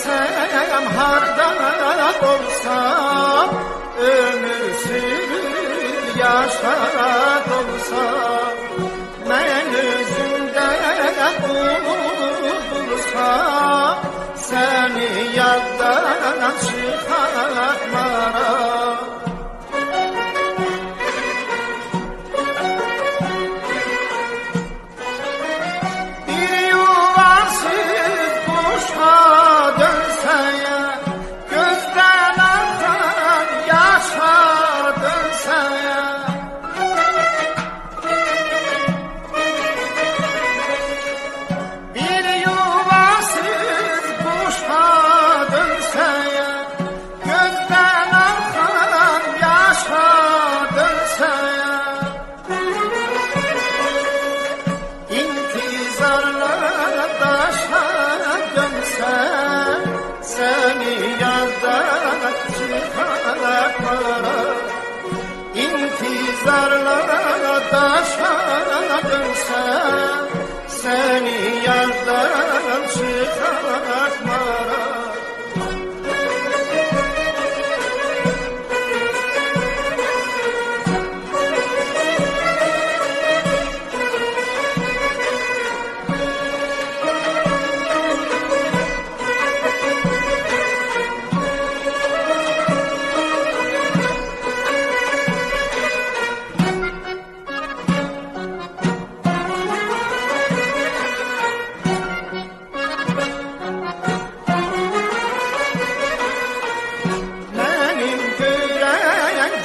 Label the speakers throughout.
Speaker 1: dönsem harda olsam, ömür sürür yaşa dolsam, ben özümde bulursam, seni yaddan çıkartmaram. Seni yaddan çıkartmaram. İntizarlara taşa dönsem, seni yaddan çıkartmaram.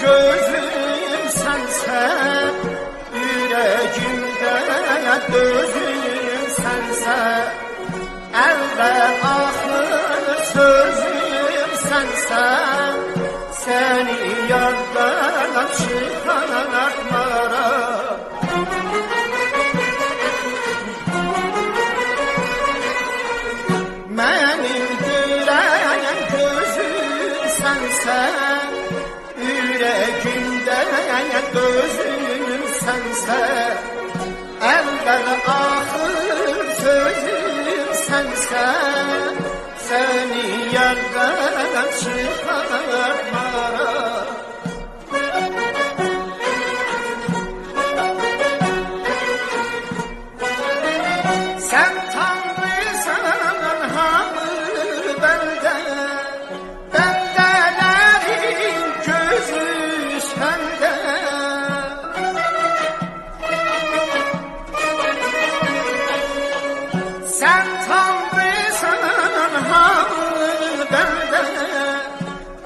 Speaker 1: Gözüm sensen, yüreğimde gözüm sensen, el ve ahır sözüm sensen, seni yaddan çıkartmaram. Benim gülen gözüm sensen, yüreğimde gözüm sensen, evvel ahır sözüm sensen, seni yerden çıkartmaram. Sen Tanrısan hamı bende, bendelerin gözü sende. Sen Tanrısan hamı bende,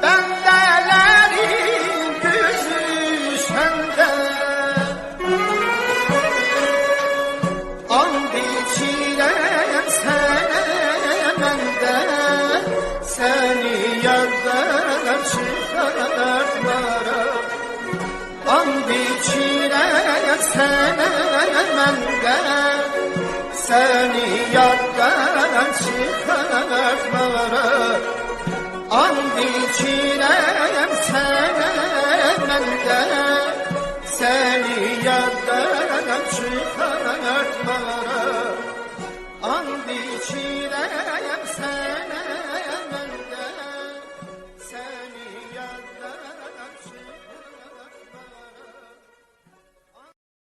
Speaker 1: bendelerin gözü sende. And içirem sana mende, seni yaddan çıkartmaram. And içirem sana mende, seni yaddan çıkartmaram. And içirem sana mende, seni yaddan çıkartmaram. And içirem